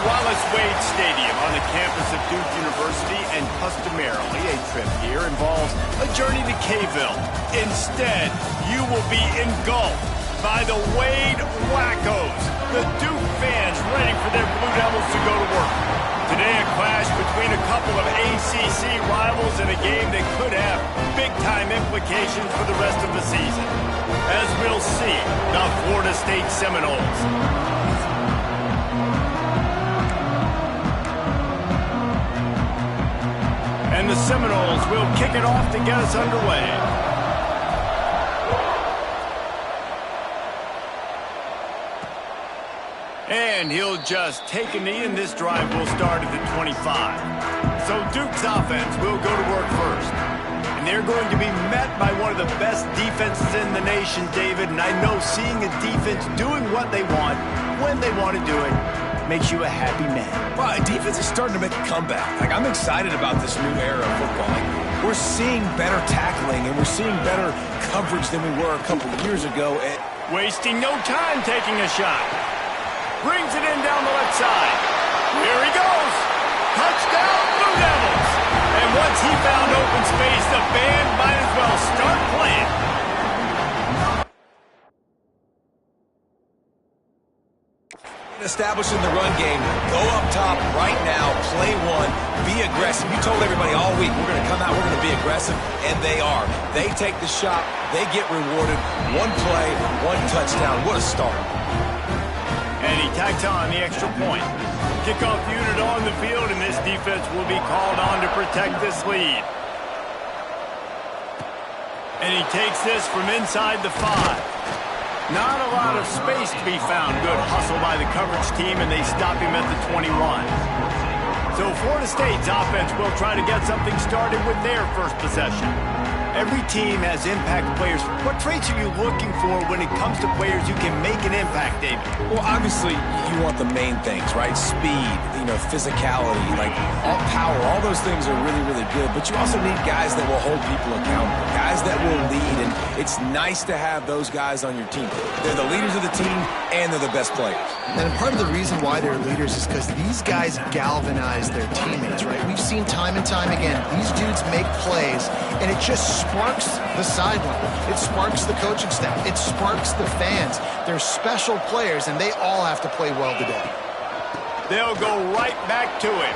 Wallace Wade Stadium on the campus of Duke University, and customarily a trip here involves a journey to K-ville. Instead, you will be engulfed by the Wade Wackos, the Duke fans ready for their Blue Devils to go to work. Today, a clash between a couple of ACC rivals in a game that could have big-time implications for the rest of the season. As we'll see, the Florida State Seminoles. And the Seminoles will kick it off to get us underway. And he'll just take a knee, and this drive will start at the 25. So Duke's offense will go to work first. And they're going to be met by one of the best defenses in the nation, David. And I know seeing a defense doing what they want, when they want to do it, makes you a happy man. Well, defense is starting to make a comeback. I'm excited about this new era of football. We're seeing better tackling, and we're seeing better coverage than we were a couple of years ago. Wasting no time taking a shot. Brings it in down the left side. Here he goes. Touchdown, Blue Devils. And once he found open space, the band might as well start playing. Establishing the run game, go up top right now, play one, be aggressive. You told everybody all week, we're going to come out, we're going to be aggressive, and they are. They take the shot, they get rewarded. One play, one touchdown. What a start. And he tacks on the extra point. Kickoff unit on the field, and this defense will be called on to protect this lead. And he takes this from inside the 5. Not a lot of space to be found. Good hustle by the coverage team, and they stop him at the 21. So Florida State's offense will try to get something started with their first possession. Every team has impact players. What traits are you looking for when it comes to players who can make an impact, David? Well, obviously, you want the main things, right? Speed, physicality, all power. All those things are really, really good. But you also need guys that will hold people accountable, guys that will lead. And it's nice to have those guys on your team. They're the leaders of the team, and they're the best players. And part of the reason why they're leaders is because these guys galvanize their teammates, right? We've seen time and time again, these dudes make plays, and it just sparks the sideline. It sparks the coaching staff. It sparks the fans. They're special players, and they all have to play well today. They'll go right back to him.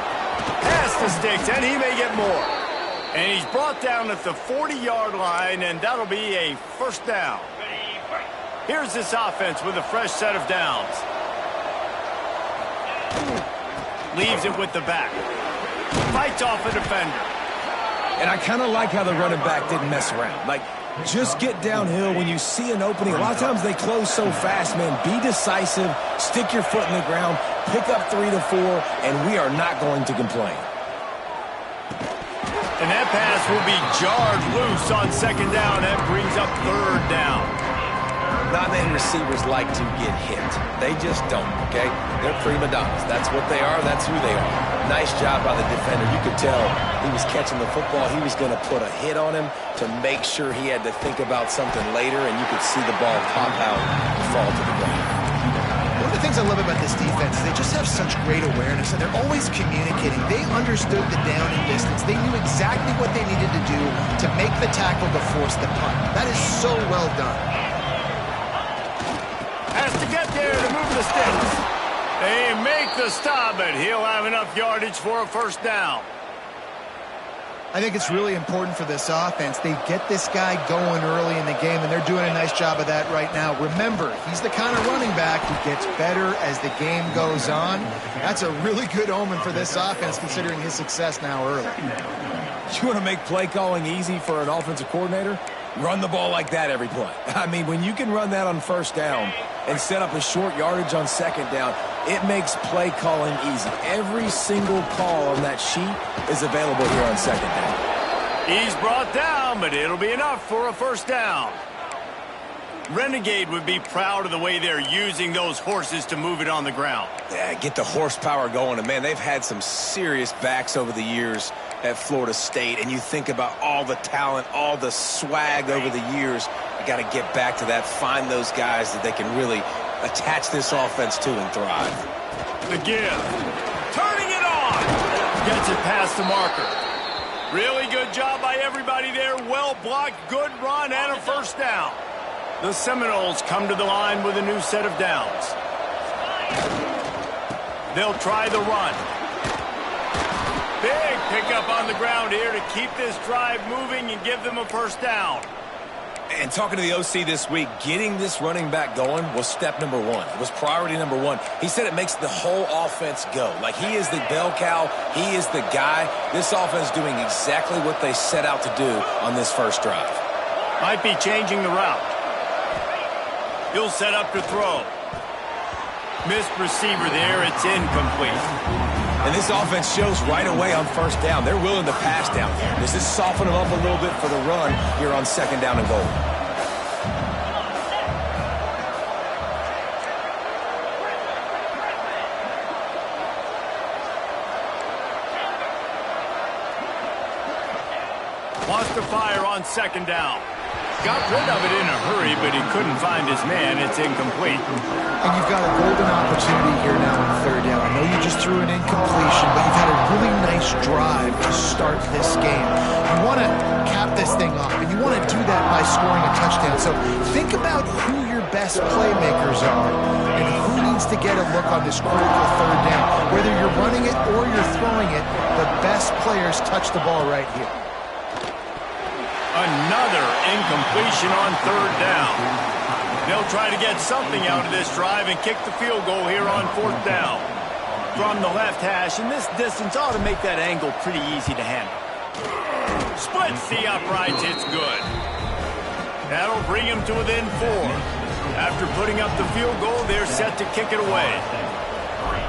Pass the sticks, and he may get more. And he's brought down at the 40-yard line, and that'll be a first down. Here's this offense with a fresh set of downs. Leaves it with the back. Fights off a defender. And I kind of like how the running back didn't mess around. Just get downhill when you see an opening. A lot of times they close so fast, man. Be decisive, stick your foot in the ground, pick up 3 to 4, and we are not going to complain. And that pass will be jarred loose on second down. That brings up third down. Not many receivers like to get hit. They just don't, okay? They're prima donnas. That's what they are. That's who they are. Nice job by the defender. You could tell he was catching the football. He was going to put a hit on him to make sure he had to think about something later, and you could see the ball pop out and fall to the ground. One of the things I love about this defense is they just have such great awareness, and they're always communicating. They understood the down and distance. They knew exactly what they needed to do to make the tackle to force the punt. That is so well done. Has to get there to move the sticks. They make the stop, but he'll have enough yardage for a first down. I think it's really important for this offense. They get this guy going early in the game, and they're doing a nice job of that right now. Remember, he's the kind of running back who gets better as the game goes on. That's a really good omen for this offense, considering his success now early. You want to make play calling easy for an offensive coordinator? Run the ball like that every play. I mean, when you can run that on first down and set up a short yardage on second down, it makes play calling easy. Every single call on that sheet is available here on second down. He's brought down, but it'll be enough for a first down. Renegade would be proud of the way they're using those horses to move it on the ground. Yeah, get the horsepower going. And, man, they've had some serious backs over the years at Florida State. And you think about all the talent, all the swag over the years. You got to get back to that, find those guys that they can really attach this offense to and thrive. The give. Turning it on. Gets it past the marker. Really good job by everybody there. Well blocked, good run, and a first down. The Seminoles come to the line with a new set of downs. They'll try the run. Big pickup on the ground here to keep this drive moving and give them a first down. And talking to the OC this week, getting this running back going was step number one. It was priority number one. He said it makes the whole offense go. Like, he is the bell cow. He is the guy. This offense doing exactly what they set out to do on this first drive. Might be changing the route. He'll set up to throw. Missed receiver there. It's incomplete. And this offense shows right away on first down. They're willing to pass down here. Does this soften them up a little bit for the run here on second down and goal? Wants to fire on second down. Got rid of it in a hurry, but he couldn't find his man. It's incomplete. And you've got a golden opportunity here now on third down. I know you just threw an incompletion, but you've had a really nice drive to start this game. You want to cap this thing off, and you want to do that by scoring a touchdown. So think about who your best playmakers are and who needs to get a look on this critical third down. Whether you're running it or you're throwing it, the best players touch the ball right here. Another incompletion on third down. They'll try to get something out of this drive and kick the field goal here on fourth down. From the left hash, and this distance ought to make that angle pretty easy to handle. Splits the uprights, it's good. That'll bring him to within 4. After putting up the field goal, they're set to kick it away.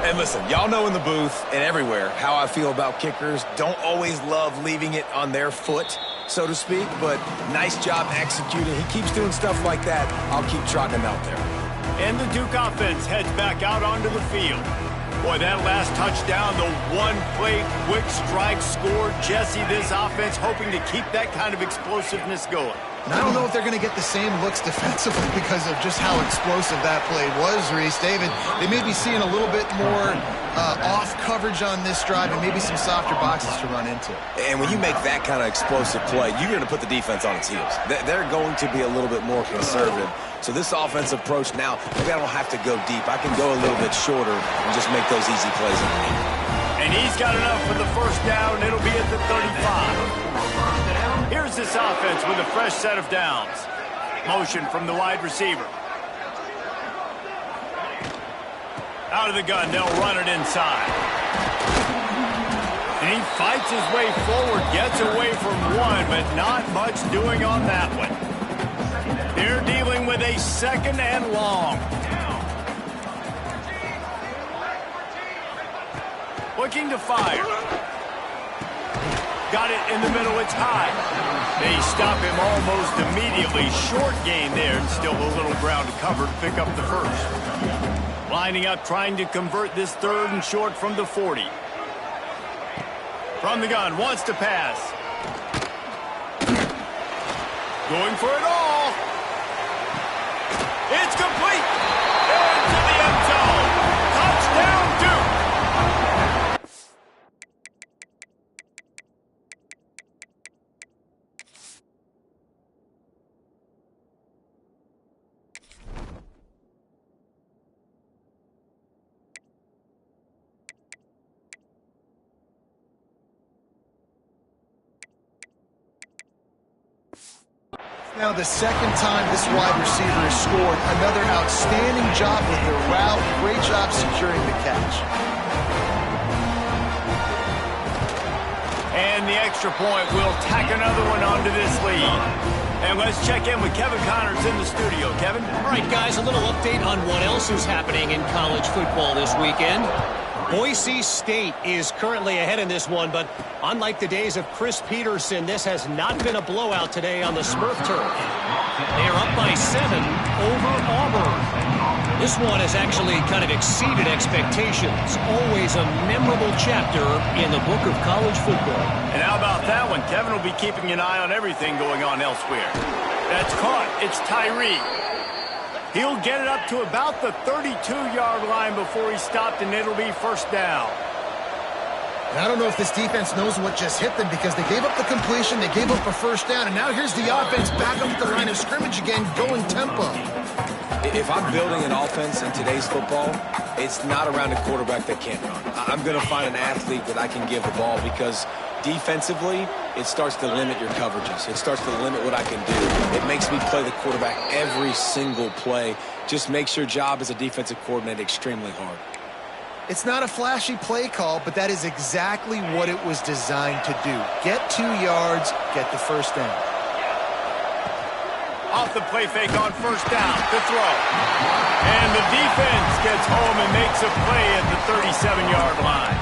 And listen, y'all know in the booth and everywhere how I feel about kickers. Don't always love leaving it on their foot, so to speak, but nice job executing. He keeps doing stuff like that. I'll keep trotting him out there. And the Duke offense heads back out onto the field. Boy, that last touchdown, the one-play quick strike score. Jesse, this offense hoping to keep that kind of explosiveness going. And I don't know if they're going to get the same looks defensively because of just how explosive that play was, Reese. David, they may be seeing a little bit more off coverage on this drive and maybe some softer boxes to run into. And when you make that kind of explosive play, you're going to put the defense on its heels. They're going to be a little bit more conservative. So this offensive approach now, maybe I don't have to go deep. I can go a little bit shorter and just make those easy plays underneath. And he's got enough for the first down. It'll be at the 35. Here's this offense with a fresh set of downs. Motion from the wide receiver. Out of the gun, they'll run it inside. And he fights his way forward, gets away from one, but not much doing on that one. They're dealing with a second and long. Looking to fire. Got it in the middle, it's high. They stop him almost immediately. Short gain there, and still a little ground to cover to pick up the first. Lining up, trying to convert this third and short from the 40. From the gun, wants to pass. Going for it all. It's complete. Into the end zone. Touchdown, Duke. Now the second time this wide receiver has scored. Another outstanding job with the route. Great job securing the catch. And the extra point will tack another one onto this lead. And let's check in with Kevin Connors in the studio. Kevin? All right, guys, a little update on what else is happening in college football this weekend. Boise State is currently ahead in this one, but unlike the days of Chris Peterson, this has not been a blowout today on the Smurf turf. They are up by 7 over Auburn. This one has actually kind of exceeded expectations. Always a memorable chapter in the book of college football. And how about that one? Kevin will be keeping an eye on everything going on elsewhere. That's caught. It's Tyree. He'll get it up to about the 32-yard line before he's stopped, and it'll be first down. And I don't know if this defense knows what just hit them because they gave up the completion, they gave up a first down, and now here's the offense back up at the line of scrimmage again, going tempo. If I'm building an offense in today's football, it's not around a quarterback that can't run. I'm going to find an athlete that I can give the ball because defensively, it starts to limit your coverages. It starts to limit what I can do. It makes me play the quarterback every single play. Just makes your job as a defensive coordinator extremely hard. It's not a flashy play call, but that is exactly what it was designed to do. Get 2 yards, get the first down. Off the play fake on first down to throw. And the defense gets home and makes a play at the 37-yard line.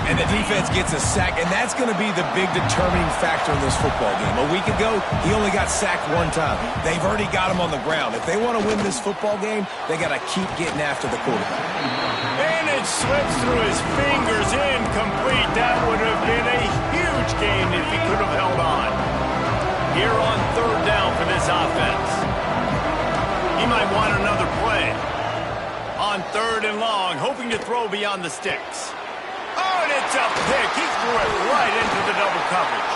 And the defense gets a sack, and that's going to be the big determining factor in this football game. A week ago, he only got sacked 1 time. They've already got him on the ground. If they want to win this football game, they got to keep getting after the quarterback. And it slips through his fingers, incomplete. That would have been a huge game if he could have held on. Here on third down for this offense. He might want another play. On third and long, hoping to throw beyond the sticks. Oh, and it's a pick. He threw it right into the double coverage.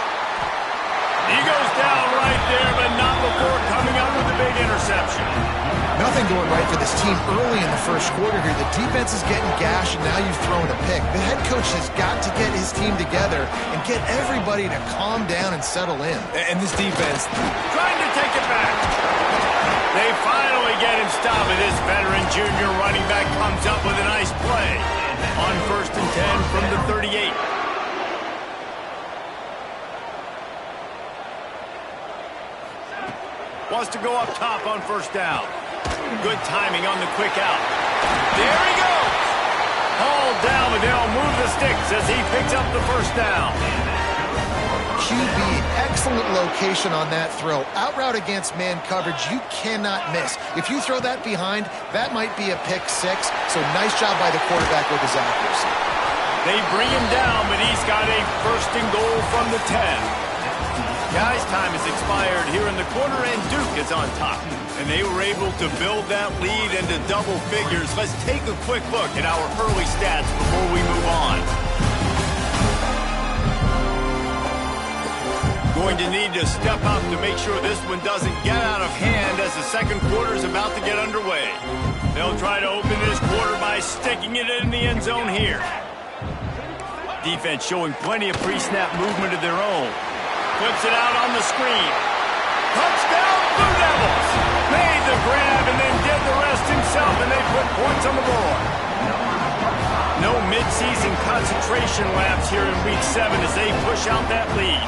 He goes down right there, but not before coming up with a big interception. Nothing going right for this team early in the first quarter here. The defense is getting gashed, and now you've thrown a pick. The head coach has got to get his team together and get everybody to calm down and settle in. And this defense trying to take it back. They finally get him stopped, and this veteran junior running back comes up with a nice play. On first and 10 from the 38. Wants to go up top on first down. Good timing on the quick out. There he goes. Hauled down, but they'll move the sticks as he picks up the first down. QB, excellent location on that throw. Out route against man coverage, you cannot miss. If you throw that behind, that might be a pick 6. So nice job by the quarterback with his accuracy. They bring him down, but he's got a first and goal from the 10. Guys, time has expired here in the quarter, and Duke is on top. And they were able to build that lead into double figures. Let's take a quick look at our early stats before we move on. Going to need to step up to make sure this one doesn't get out of hand as the second quarter is about to get underway. They'll try to open this quarter by sticking it in the end zone here. Defense showing plenty of pre-snap movement of their own. Flips it out on the screen. Touchdown, Blue Devils! Made the grab and then did the rest himself, and they put points on the board. No midseason concentration lapse here in Week 7 as they push out that lead.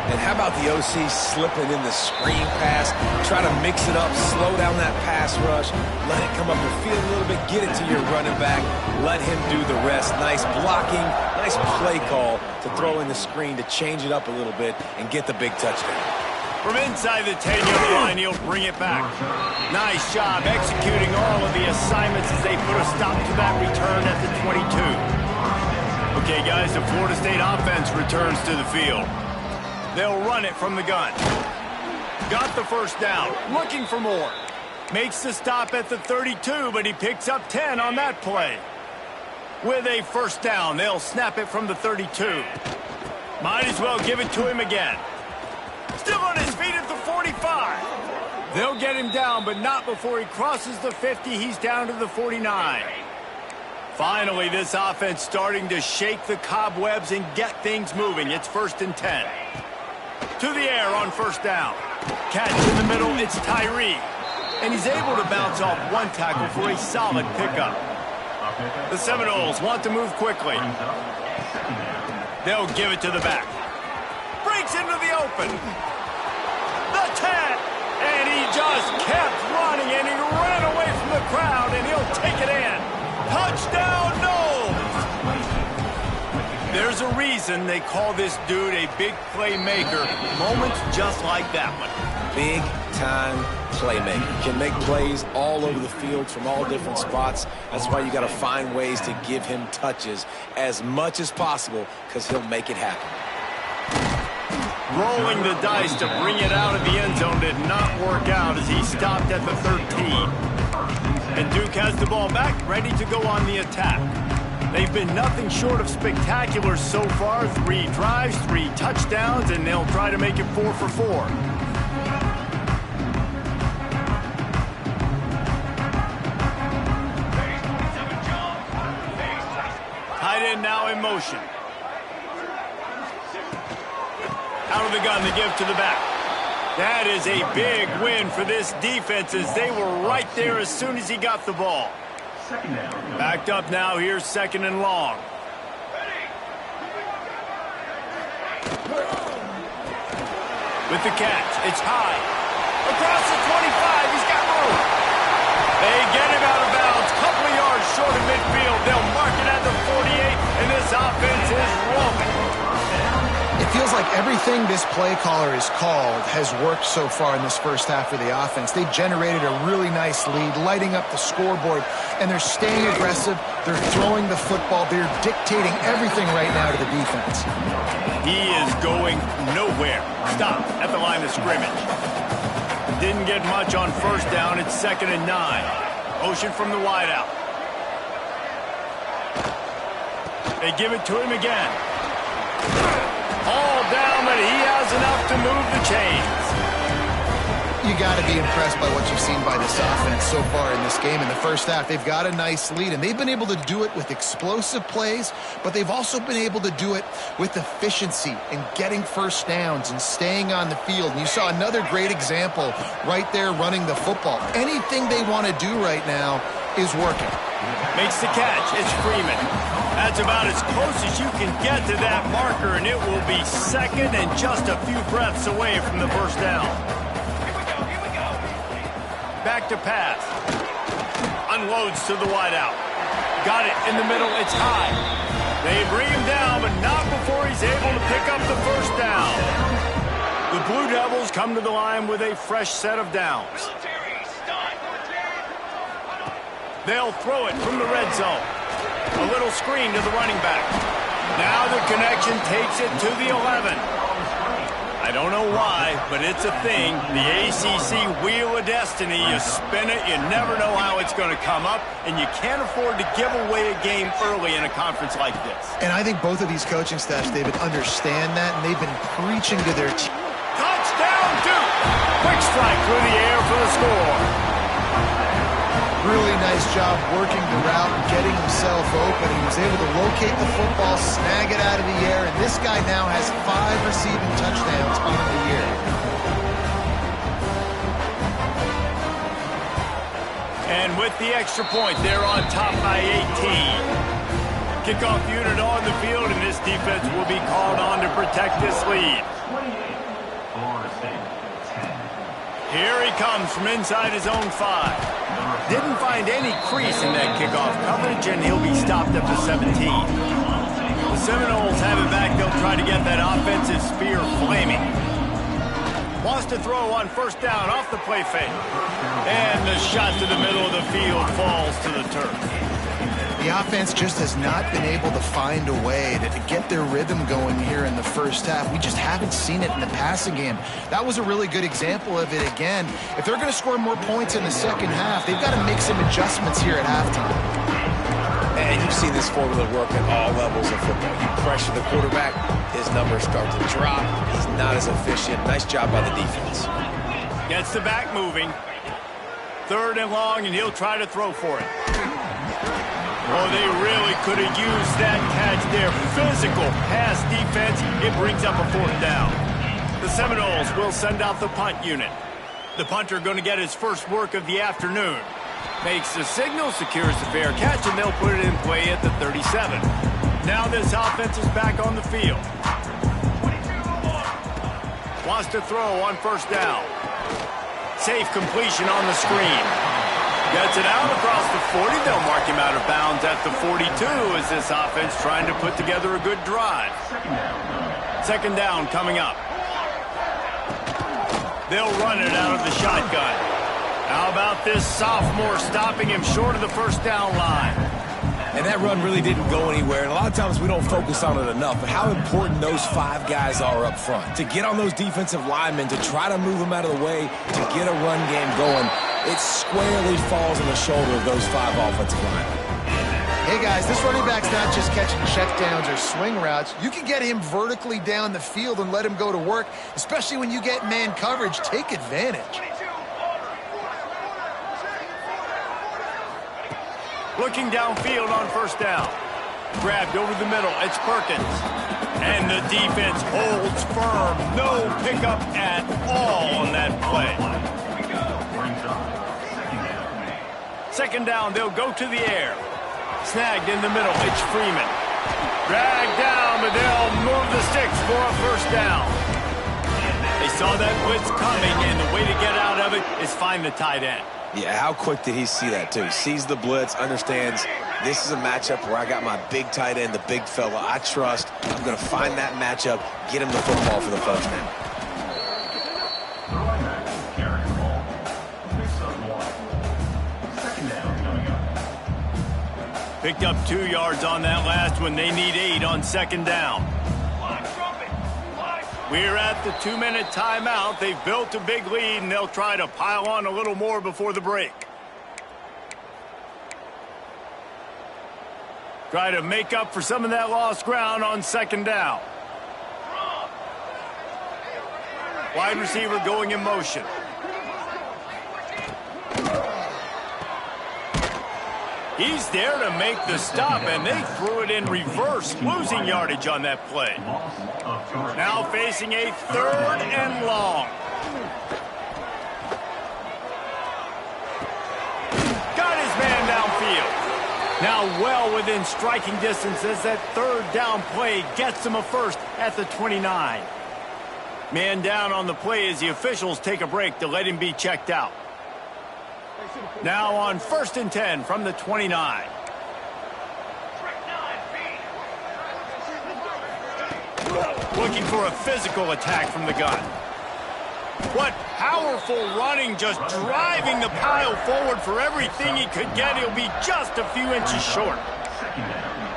And how about the OC slipping in the screen pass, try to mix it up, slow down that pass rush, let it come up the field a little bit, get it to your running back, let him do the rest. Nice blocking, nice play call to throw in the screen to change it up a little bit and get the big touchdown. From inside the 10-yard line, he'll bring it back. Nice job executing all of the assignments as they put a stop to that return at the 22. Okay, guys, the Florida State offense returns to the field. They'll run it from the gun. Got the first down. Looking for more. Makes the stop at the 32, but he picks up 10 on that play. With a first down, they'll snap it from the 32. Might as well give it to him again. Still on his feet at the 45. They'll get him down, but not before he crosses the 50. He's down to the 49. Finally, this offense starting to shake the cobwebs and get things moving. It's first and 10. To the air on first down. Catch in the middle, it's Tyree. And he's able to bounce off one tackle for a solid pickup. The Seminoles want to move quickly. They'll give it to the back. Breaks into the open. The 10. And he just kept running, and he ran away from the crowd, and he'll take it in. Touchdown, Noles! There's a reason they call this dude a big playmaker. Moments just like that one. Big-time playmaker. Can make plays all over the field from all different spots. That's why you got to find ways to give him touches as much as possible because he'll make it happen. Rolling the dice to bring it out of the end zone did not work out as he stopped at the 13. And Duke has the ball back, ready to go on the attack. They've been nothing short of spectacular so far. 3 drives, 3 touchdowns, and they'll try to make it 4 for 4. Tight end now in motion. Out of the gun, they give to the back. That is a big win for this defense as they were right there as soon as he got the ball. Backed up now, here's 2nd and long. With the catch, it's high. Across the 25, he's got room. They get him out of bounds, couple of yards short of midfield. They'll mark it at the 48, and this offense is rolling. It feels like everything this play caller has called has worked so far in this first half of the offense. They generated a really nice lead, lighting up the scoreboard, and they're staying aggressive. They're throwing the football. They're dictating everything right now to the defense. He is going nowhere. Stop at the line of scrimmage. Didn't get much on first down. It's 2nd and 9. Motion from the wideout. They give it to him again. All down, but he has enough to move the chains. You got to be impressed by what you've seen by this offense so far in this game. In the first half, they've got a nice lead, and they've been able to do it with explosive plays, but they've also been able to do it with efficiency and getting first downs and staying on the field. And you saw another great example right there running the football. Anything they want to do right now is working. Makes the catch. It's Freeman. That's about as close as you can get to that marker, and it will be 2nd and just a few breaths away from the first down. Back to pass. Unloads to the wideout. Got it in the middle. It's high. They bring him down, but not before he's able to pick up the first down. The Blue Devils come to the line with a fresh set of downs. They'll throw it from the red zone. A little screen to the running back. Now the connection takes it to the 11. I don't know why, but it's a thing. The ACC Wheel of Destiny. You spin it, you never know how it's going to come up, and you can't afford to give away a game early in a conference like this. And I think both of these coaching staffs, David, understand that, and they've been preaching to their team. Touchdown, Duke! Quick strike through the air for the score. Really nice job working the route and getting himself open. He was able to locate the football, snag it out of the air, and this guy now has 5 receiving touchdowns on the year. And with the extra point, they're on top by 18. Kickoff unit on the field, and this defense will be called on to protect this lead. Here he comes from inside his own 5. Didn't find any crease in that kickoff coverage, and he'll be stopped up to 17. The Seminoles have it back. They'll try to get that offensive spear flaming. Wants to throw on first down off the play fake. And the shot to the middle of the field falls to the turf. The offense just has not been able to find a way to get their rhythm going here in the first half. We just haven't seen it in the passing game. That was a really good example of it again. If they're going to score more points in the second half, they've got to make some adjustments here at halftime. And you've seen this formula work at all levels of football. You pressure the quarterback, his numbers start to drop. He's not as efficient. Nice job by the defense. Gets the back moving. 3rd and long, and he'll try to throw for it. Oh, they really could have used that catch there. Physical pass defense. It brings up a 4th down. The Seminoles will send out the punt unit. The punter going to get his first work of the afternoon. Makes the signal, secures the fair catch, and they'll put it in play at the 37. Now this offense is back on the field. Wants to throw on first down. Safe completion on the screen. Gets it out across the 40. They'll mark him out of bounds at the 42 as this offense trying to put together a good drive. 2nd down coming up. They'll run it out of the shotgun. How about this sophomore stopping him short of the first down line? And that run really didn't go anywhere. And a lot of times we don't focus on it enough, but how important those 5 guys are up front. To get on those defensive linemen, to try to move them out of the way, to get a run game going, it squarely falls on the shoulder of those 5 offensive linemen. Hey guys, this running back's not just catching checkdowns or swing routes. You can get him vertically down the field and let him go to work, especially when you get man coverage. Take advantage. Looking downfield on first down. Grabbed over the middle. It's Perkins. And the defense holds firm. No pickup at all on that play. Second down, they'll go to the air. Snagged in the middle. It's Freeman. Dragged down, but they'll move the sticks for a first down. They saw that blitz coming, and the way to get out of it is find the tight end. Yeah, how quick did he see that, too? Sees the blitz, understands this is a matchup where I got my big tight end, the big fella I trust. I'm going to find that matchup, get him the football for the first down. Picked up 2 yards on that last one. They need 8 on second down. We're at the 2-minute timeout. They've built a big lead, and they'll try to pile on a little more before the break. Try to make up for some of that lost ground on second down. Wide receiver going in motion. He's there to make the stop, and they threw it in reverse, losing yardage on that play. Now facing a 3rd and long. Got his man downfield. Now well within striking distance as that 3rd down play gets him a first at the 29. Man down on the play as the officials take a break to let him be checked out. Now on 1st and 10 from the 29. Looking for a physical attack from the gun. What powerful running, just driving the pile forward for everything he could get. He'll be just a few inches short.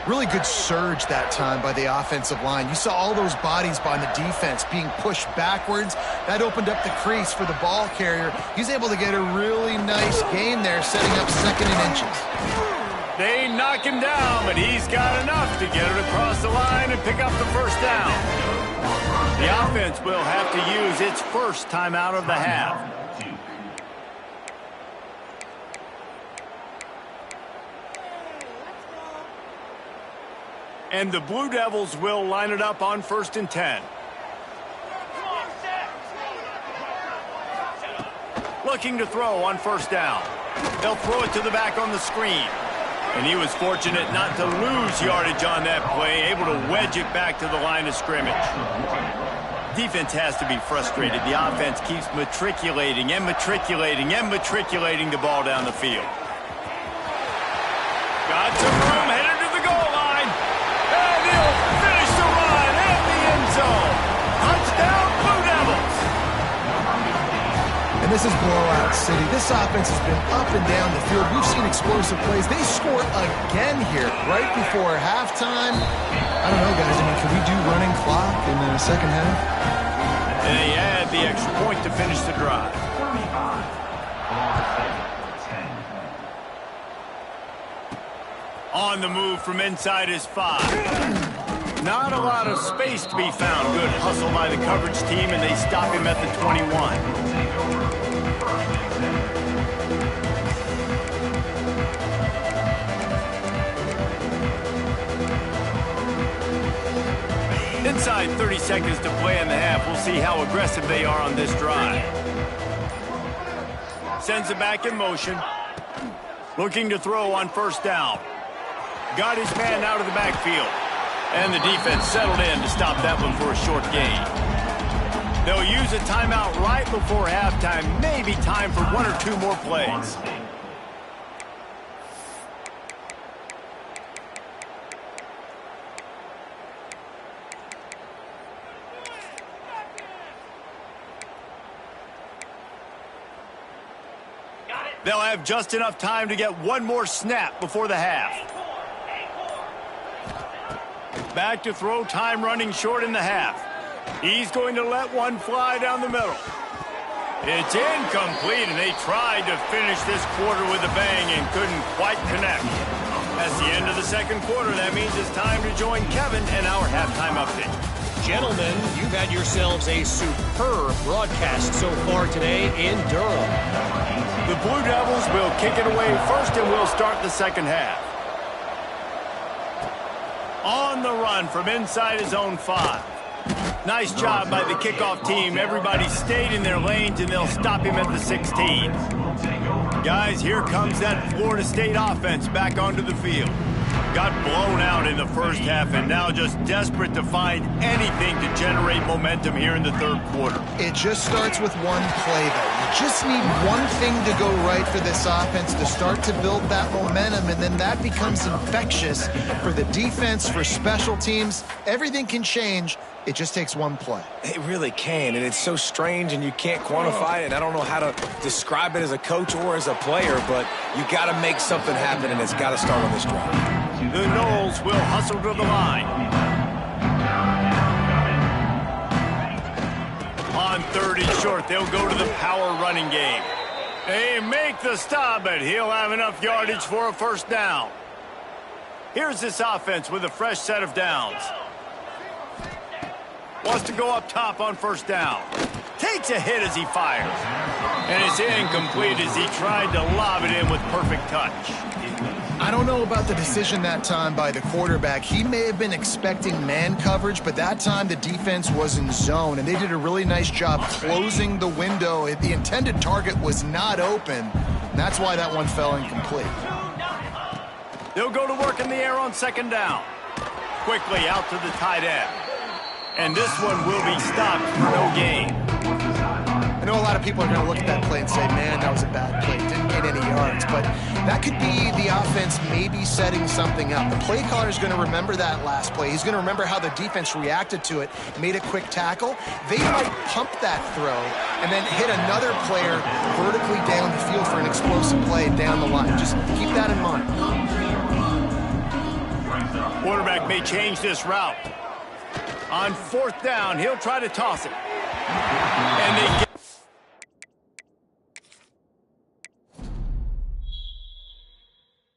Really good surge that time by the offensive line. You saw all those bodies by the defense being pushed backwards. That opened up the crease for the ball carrier. He's able to get a really nice gain there, setting up 2nd and inches. They knock him down, but he's got enough to get it across the line and pick up the first down. The offense will have to use its first timeout of the half. And the Blue Devils will line it up on 1st and 10. Looking to throw on first down. They'll throw it to the back on the screen. And he was fortunate not to lose yardage on that play, able to wedge it back to the line of scrimmage. Defense has to be frustrated. The offense keeps matriculating and matriculating and matriculating the ball down the field. Got some room, headed to the goal line. And he'll finish the run in the end zone. Touchdown, Blue Devils. And this is blowout city. This offense has been up and down the field. We've seen explosive plays. They score again here right before halftime. I don't know, guys. I mean, can we do running clock in the second half? And they add the extra point to finish the drive. On the move from inside his 5. Not a lot of space to be found. Good hustle by the coverage team, and they stop him at the 21. Inside 30 seconds to play in the half. We'll see how aggressive they are on this drive. Sends it back in motion. Looking to throw on first down. Got his man out of the backfield. And the defense settled in to stop that one for a short gain. They'll use a timeout right before halftime. Maybe time for 1 or 2 more plays. They'll have just enough time to get 1 more snap before the half. Back to throw, time running short in the half. He's going to let one fly down the middle. It's incomplete, and they tried to finish this quarter with a bang and couldn't quite connect. That's the end of the second quarter. That means it's time to join Kevin and our halftime update. Gentlemen, you've had yourselves a superb broadcast so far today in Durham. The Blue Devils will kick it away first, and we'll start the second half. On the run from inside his own 5. Nice job by the kickoff team. Everybody stayed in their lanes, and they'll stop him at the 16. Guys, here comes that Florida State offense back onto the field. Got blown out in the first half, and now just desperate to find anything to generate momentum here in the third quarter. It just starts with one play, though. You just need one thing to go right for this offense to start to build that momentum, and then that becomes infectious for the defense, for special teams. Everything can change. It just takes one play. It really can, and it's so strange, and you can't quantify it, and I don't know how to describe it as a coach or as a player, but you got to make something happen, and it's got to start on this drive. The Noles will hustle to the line. On 30 short, they'll go to the power running game. They make the stop, but he'll have enough yardage for a first down. Here's this offense with a fresh set of downs. Wants to go up top on first down. Takes a hit as he fires. And it's incomplete as he tried to lob it in with perfect touch. I don't know about the decision that time by the quarterback. He may have been expecting man coverage, but that time the defense was in zone, and they did a really nice job closing the window. The intended target was not open, and that's why that one fell incomplete. They'll go to work in the air on second down. Quickly out to the tight end. And this one will be stopped for no gain. I know a lot of people are going to look at that play and say, man, that was a bad play. Didn't get any yards. But that could be the offense maybe setting something up. The play caller is going to remember that last play. He's going to remember how the defense reacted to it, made a quick tackle. They might pump that throw and then hit another player vertically down the field for an explosive play down the line. Just keep that in mind. Quarterback may change this route. On fourth down, he'll try to toss it. And they get